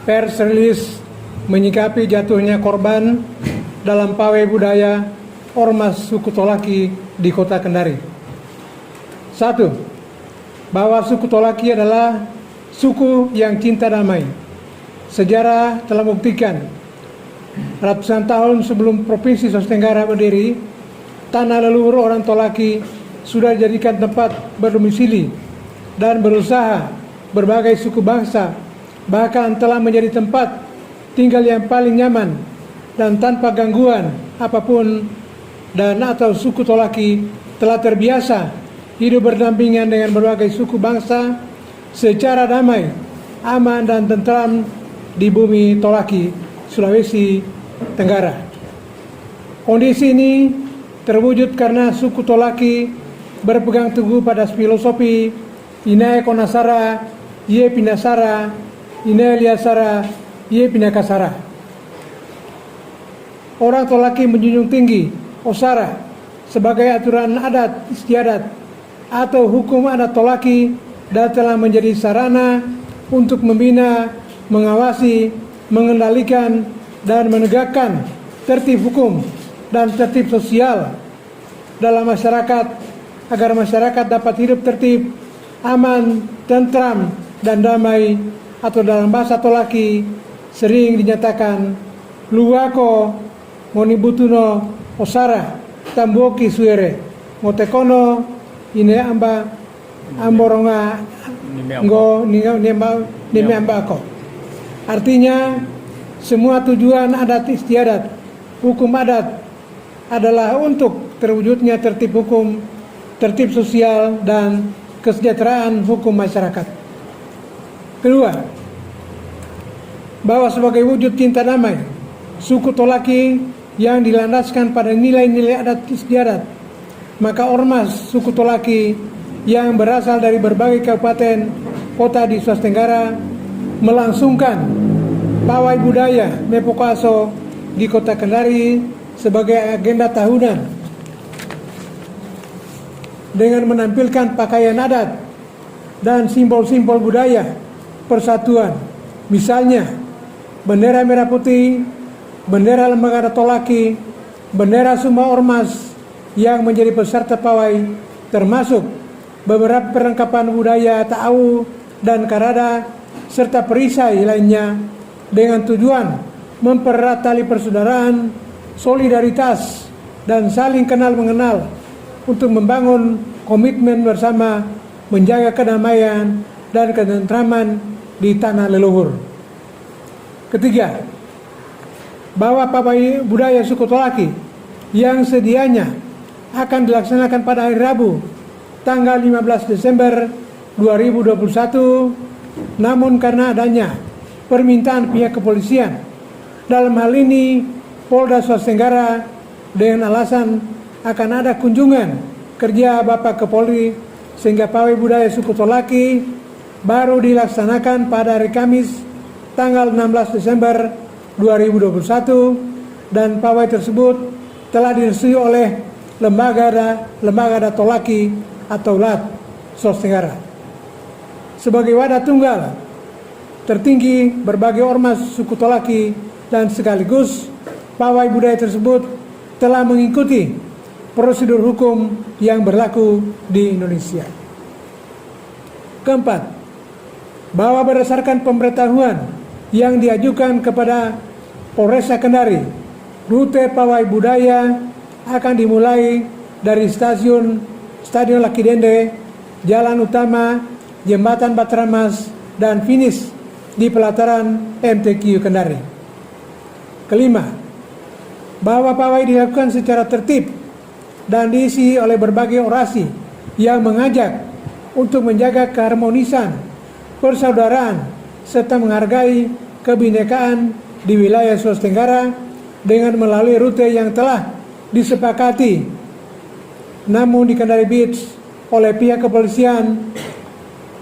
pers rilis menyikapi jatuhnya korban dalam pawai budaya ormas suku Tolaki di Kota Kendari. 1. Bahwa suku Tolaki adalah suku yang cinta damai. Sejarah telah membuktikan ratusan tahun sebelum Provinsi Sulawesi Tenggara berdiri, tanah leluhur orang Tolaki sudah dijadikan tempat berdomisili dan berusaha berbagai suku bangsa, bahkan telah menjadi tempat tinggal yang paling nyaman dan tanpa gangguan apapun, dan atau suku Tolaki telah terbiasa hidup berdampingan dengan berbagai suku bangsa secara damai, aman dan tentram di bumi Tolaki, Sulawesi Tenggara. Kondisi ini terwujud karena suku Tolaki berpegang teguh pada filosofi Inae Konasara, Ye Pinasara, Inae Liasara, Ye Pinakasara. Orang Tolaki menjunjung tinggi Osara sebagai aturan adat istiadat atau hukum adat Tolaki dan telah menjadi sarana untuk membina, mengawasi, mengendalikan, dan menegakkan tertib hukum dan tertib sosial dalam masyarakat agar masyarakat dapat hidup tertib, aman, tentram, dan damai, atau dalam bahasa Tolaki sering dinyatakan Luwako Monibutuno Osara Tamboki Suere Motekono Ine Amba Amboronga Ngo Nime Ambako. Artinya semua tujuan adat istiadat, hukum adat adalah untuk terwujudnya tertib hukum, tertib sosial, dan kesejahteraan hukum masyarakat. Kedua, bahwa sebagai wujud cinta damai, suku Tolaki yang dilandaskan pada nilai-nilai adat istiadat, maka ormas suku Tolaki yang berasal dari berbagai kabupaten kota di Sulawesi Tenggara melangsungkan pawai budaya Mepokaso di Kota Kendari sebagai agenda tahunan dengan menampilkan pakaian adat dan simbol-simbol budaya persatuan, misalnya bendera merah putih, bendera lembaga adat Tolaki, bendera semua ormas yang menjadi peserta pawai, termasuk beberapa perlengkapan budaya Ta'au dan Karada serta perisai lainnya, dengan tujuan mempererat tali persaudaraan, solidaritas, dan saling kenal mengenal untuk membangun komitmen bersama menjaga kedamaian dan ketentraman di tanah leluhur. Ketiga, bahwa pawai budaya suku Tolaki yang sedianya akan dilaksanakan pada hari Rabu tanggal 15 Desember 2021, namun karena adanya permintaan pihak kepolisian, dalam hal ini Polda Sulawesi Tenggara, dengan alasan akan ada kunjungan kerja Bapak Kapolri, sehingga pawai budaya suku Tolaki baru dilaksanakan pada hari Kamis tanggal 16 Desember 2021, dan pawai tersebut telah direstui oleh Lembaga Adat Tolaki atau LAT Sulawesi Tenggara sebagai wadah tunggal tertinggi berbagai ormas suku Tolaki, dan sekaligus pawai budaya tersebut telah mengikuti prosedur hukum yang berlaku di Indonesia. Keempat, bahwa berdasarkan pemberitahuan yang diajukan kepada Polresta Kendari, rute pawai budaya akan dimulai dari Stadion Lakidende, Jalan Utama, Jembatan Batramas, dan finish di pelataran MTQ Kendari. Kelima, bahwa pawai dilakukan secara tertib dan diisi oleh berbagai orasi yang mengajak untuk menjaga keharmonisan, persaudaraan, serta menghargai kebinekaan di wilayah Sulawesi Tenggara dengan melalui rute yang telah disepakati. Namun di Kendari Beach oleh pihak kepolisian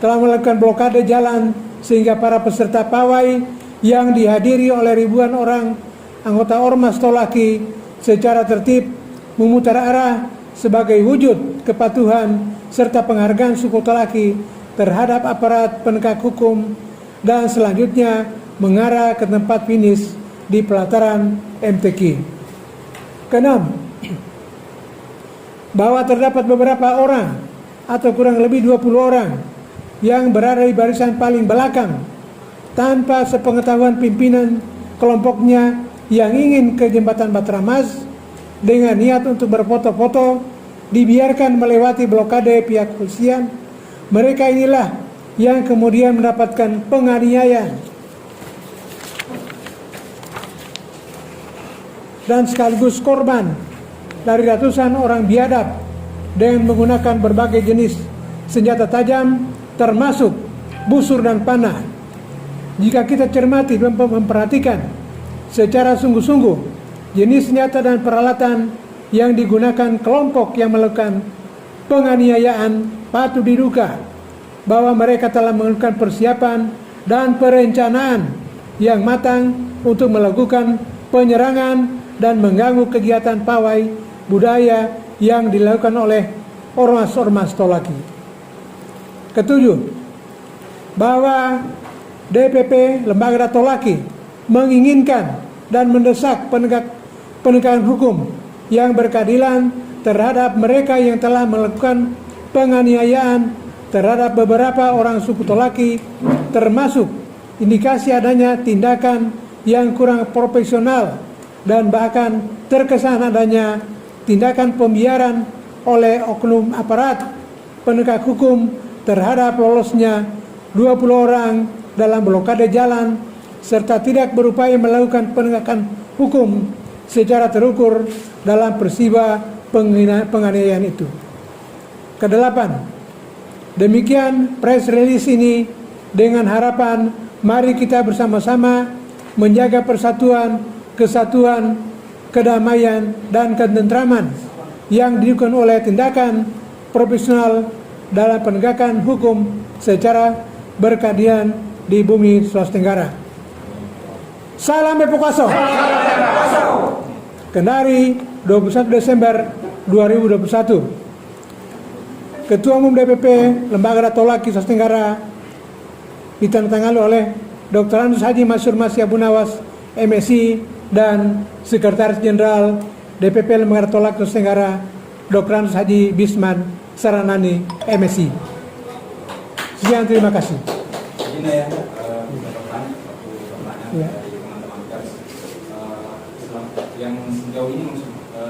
telah melakukan blokade jalan sehingga para peserta pawai yang dihadiri oleh ribuan orang anggota ormas Tolaki secara tertib memutar arah sebagai wujud kepatuhan serta penghargaan suku Tolaki terhadap aparat penegak hukum, dan selanjutnya mengarah ke tempat finish di pelataran MTQ. Keenam, bahwa terdapat beberapa orang atau kurang lebih 20 orang yang berada di barisan paling belakang tanpa sepengetahuan pimpinan kelompoknya yang ingin ke jembatan Batramas dengan niat untuk berfoto-foto dibiarkan melewati blokade pihak kepolisian. Mereka inilah yang kemudian mendapatkan penganiayaan dan sekaligus korban dari ratusan orang biadab dengan menggunakan berbagai jenis senjata tajam termasuk busur dan panah. Jika kita cermati dan memperhatikan secara sungguh-sungguh jenis senjata dan peralatan yang digunakan kelompok yang melakukan penganiayaan, patut diduga bahwa mereka telah melakukan persiapan dan perencanaan yang matang untuk melakukan penyerangan dan mengganggu kegiatan pawai budaya yang dilakukan oleh ormas-ormas Tolaki. Ketujuh, bahwa DPP Lembaga Tolaki menginginkan dan mendesak penegakan hukum yang berkeadilan terhadap mereka yang telah melakukan penganiayaan terhadap beberapa orang suku Tolaki, termasuk indikasi adanya tindakan yang kurang profesional dan bahkan terkesan adanya tindakan pembiaran oleh oknum aparat penegak hukum terhadap lolosnya 20 orang dalam blokade jalan serta tidak berupaya melakukan penegakan hukum secara terukur dalam peristiwa penganiayaan itu. Kedelapan, demikian press release ini dengan harapan mari kita bersama-sama menjaga persatuan, kesatuan, kedamaian, dan ketentraman yang dilakukan oleh tindakan profesional dalam penegakan hukum secara berkeadilan di bumi Sulawesi Tenggara. Salam Bepok Kosong. Kendari 21 Desember 2021. Ketua Umum DPP Lembaga Tolaki Sulawesi Tenggara ditandatangani oleh Dr. Anus Haji Masyur Masih Abu Nawas, MSI, dan Sekretaris Jenderal DPP Lembaga Tolaki Sulawesi Tenggara Dr. Anus Haji Bisman Saranani, MSI. Sekian, terima kasih. Ya. Yang sejauh ini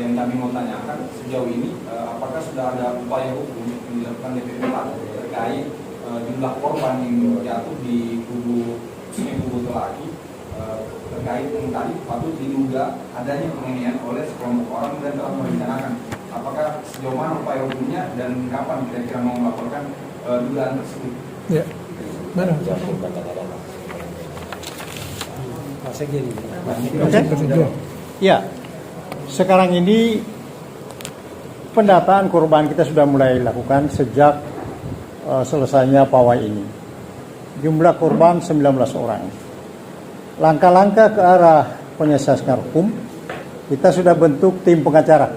yang kami mau tanyakan sejauh ini apakah sudah ada upaya hukum yang dilakukan DPP terkait jumlah korban yang jatuh di kubu Tolaki terkait yang tadi patut diduga adanya penganiayaan oleh sekelompok orang dan telah merencanakan. Apakah sejauh mana upaya hukumnya dan kapan kira-kira mau melaporkan dugaan tersebut? Ya. Mana? Oke. Ya, sekarang ini pendataan korban kita sudah mulai lakukan sejak selesainya pawai ini. Jumlah korban 19 orang. Langkah-langkah ke arah penyelesaian hukum, kita sudah bentuk tim pengacara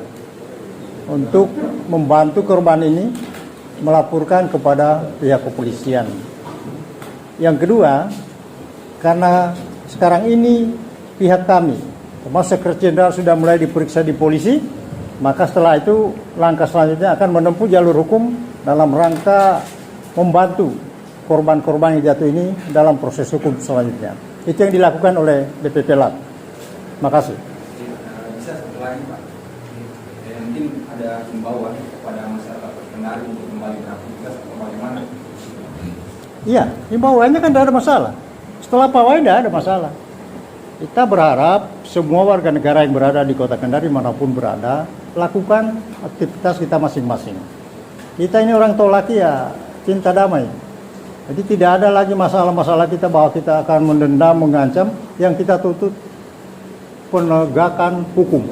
untuk membantu korban ini melaporkan kepada pihak kepolisian. Yang kedua, karena sekarang ini pihak kami, termasuk Sekretaris Jenderal sudah mulai diperiksa di polisi, maka setelah itu langkah selanjutnya akan menempuh jalur hukum dalam rangka membantu korban-korban yang jatuh ini dalam proses hukum selanjutnya. Itu yang dilakukan oleh DPP LAT. Terima kasih. Bisa satu lagi Pak, mungkin ada himbauan kepada masyarakat Kendari untuk kembali beraktivitas atau bagaimana? Iya, himbauannya kan tidak ada masalah. Setelah pawai tidak ada masalah. Kita berharap semua warga negara yang berada di Kota Kendari manapun berada, lakukan aktivitas kita masing-masing. Kita ini orang Tolaki ya cinta damai. Jadi tidak ada lagi masalah-masalah kita bahwa kita akan mendendam, mengancam. Yang kita tuntut penegakan hukum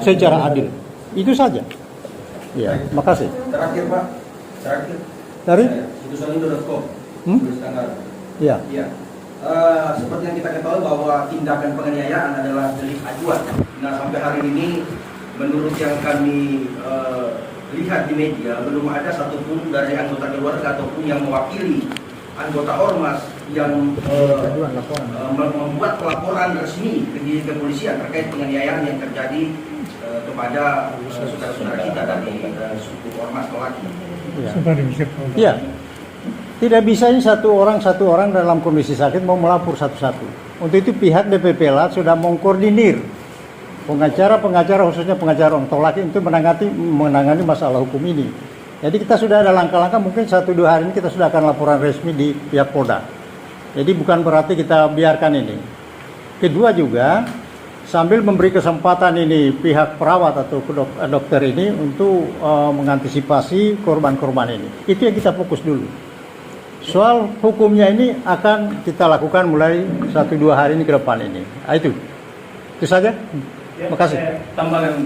secara adil. Itu saja. Ya, makasih. Terakhir Pak, Dari putusan.com. Ya. Iya. Seperti yang kita ketahui bahwa tindakan penganiayaan adalah delik aduan. Nah, sampai hari ini menurut yang kami lihat di media belum ada satupun dari anggota keluarga ataupun yang mewakili anggota ormas yang membuat pelaporan resmi ke kepolisian terkait penganiayaan yang terjadi kepada saudara-saudara kita dari suku ormas Tolaki. Iya. Tidak bisa ini satu orang dalam kondisi sakit mau melapor satu-satu. Untuk itu pihak DPP LAT sudah mengkoordinir pengacara khususnya pengacara orang Tolaki itu menangani masalah hukum ini. Jadi kita sudah ada langkah-langkah, mungkin 1-2 hari ini kita sudah akan laporan resmi di pihak Polda. Jadi bukan berarti kita biarkan ini. Kedua juga, sambil memberi kesempatan ini pihak perawat atau dokter ini untuk mengantisipasi korban-korban ini. Itu yang kita fokus dulu. Soal hukumnya ini akan kita lakukan mulai 1-2 hari ini ke depan ini. Itu saja. Ya, Terima kasih. saya tambahkan.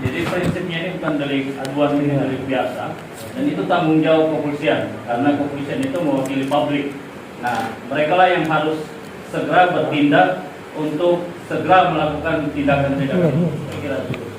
Jadi prinsipnya ini bukan delik aduan, ini delik biasa, dan itu tanggung jawab kepolisian karena kepolisian itu mewakili publik. Nah, mereka lah yang harus segera bertindak untuk segera melakukan tindakan-tindakan. Saya kira itu.